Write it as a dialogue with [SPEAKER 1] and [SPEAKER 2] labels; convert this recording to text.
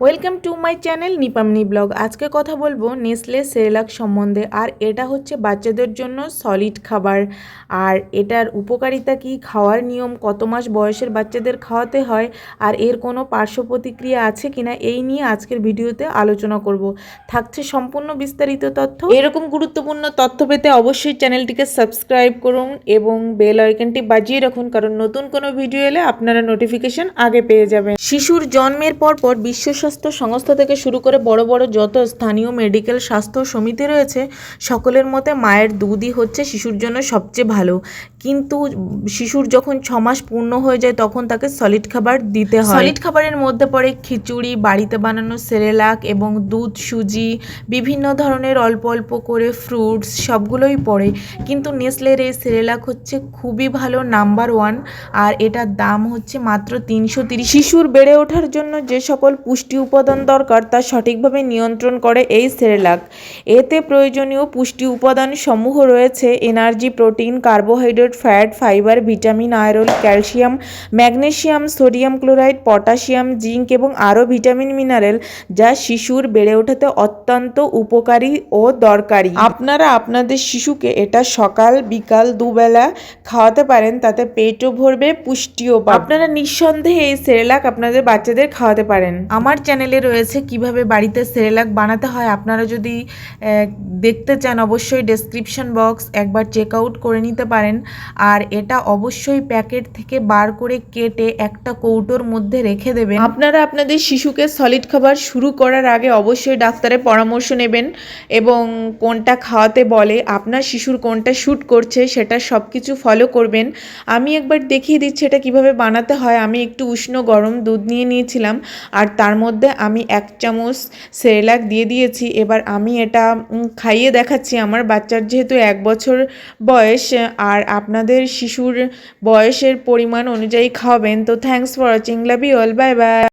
[SPEAKER 1] Welcome to my channel Nipamoni blog. আজকে কথা বলবো নেসলে সেরেলাক সম্বন্ধে। আর এটা হচ্ছে বাচ্চাদের জন্য সলিড খাবার। আর এটার উপকারিতা কি, খাওয়ার নিয়ম, কত মাস বয়সের বাচ্চাদের খাওয়াতে হয়, আর এর কোনো পার্শ্ব প্রতিক্রিয়া আছে কিনা, এই নিয়ে আজকের ভিডিওতে আলোচনা করব। থাকছে সম্পূর্ণ বিস্তারিত তথ্য। এরকম গুরুত্বপূর্ণ তথ্য পেতে অবশ্যই চ্যানেলটিকে সাবস্ক্রাইব করুন এবং বেল আইকনটি বাজিয়ে রাখুন, কারণ নতুন কোনো ভিডিও এলে আপনারা নোটিফিকেশন আগে পেয়ে যাবেন। শিশুর জন্মের পর বিশ্ব স্বাস্থ্য সংস্থা থেকে শুরু করে বড় বড় যত স্থানীয় মেডিকেল স্বাস্থ্য সমিতি রয়েছে, সকলের মতে মায়ের দুধই হচ্ছে শিশুর জন্য সবচেয়ে ভালো। কিন্তু শিশুর যখন 6 মাস পূর্ণ হয়ে যায় তখন তাকে সলিড খাবার দিতে হয়। সলিড খাবারের মধ্যে পড়ে খিচুড়ি, বাড়িতে বানানো সেরেলাক এবং দুধ, সুজি, বিভিন্ন ধরনের অল্প অল্প করে ফ্রুটস, সবগুলোই পড়ে। কিন্তু নেসলের এই সেরেলাক হচ্ছে খুবই ভালো, নাম্বার 1। আর এটার দাম হচ্ছে মাত্র 330। শিশুর বেড়ে ওঠার জন্য যে সকল পুষ্টি উপাদান দরকার তা সঠিকভাবে নিয়ন্ত্রণ করে এই সেরেলাক। এতে প্রয়োজনীয় পুষ্টি উপাদান সমূহ রয়েছে energy, protein, carbohydrate, fat, fibre, vitamin, iron, calcium, magnesium, sodium chloride, potassium, zinc এবং আরও ভিটামিন, মিনারেল, যা শিশুর বেড়ে ওঠাতে অত্যন্ত উপকারী ও দরকারি। আপনারা আপনাদের শিশুকে এটা সকাল বিকাল দুবেলা খাওয়াতে পারেন, তাতে পেটও ভরবে, পুষ্টিও পাবে। আপনারা নিঃসন্দেহে এই সেরেলাক আপনাদের বাচ্চাদের খাওয়াতে পারেন। আমার চ্যানেলে রয়েছে কিভাবে বাড়িতে সেরেলাক বানাতে হয়। আপনারা যদি দেখতে চান অবশ্যই ডেসক্রিপশন বক্স একবার চেক আউট করে নিতে পারেন। আর এটা অবশ্যই প্যাকেট থেকে বার করে কেটে একটা কৌটোর মধ্যে রেখে দেবেন। আপনারা আপনাদের শিশুকে সলিড খাবার শুরু করার আগে অবশ্যই ডাক্তারের পরামর্শ নেবেন এবং কোনটা খাওয়াতে বলে, আপনার শিশুর কোনটা শ্যুট করছে সেটা সব কিছু ফলো করবেন। আমি একবার দেখিয়ে দিচ্ছি এটা কিভাবে বানাতে হয়। আমি একটু উষ্ণ গরম দুধ নিয়ে নিয়েছিলাম আর তার মধ্যে আমি 1 চামচ সেরেলাক দিয়ে দিয়েছি। এবার আমি এটা খাইয়ে দেখাচ্ছি। আমার বাচ্চার যেহেতু 1 বছর বয়স, আর আপনাদের শিশুর বয়সের পরিমাণ অনুযায়ী খাওয়াবেন। তো thanks for watching, love you all, bye by.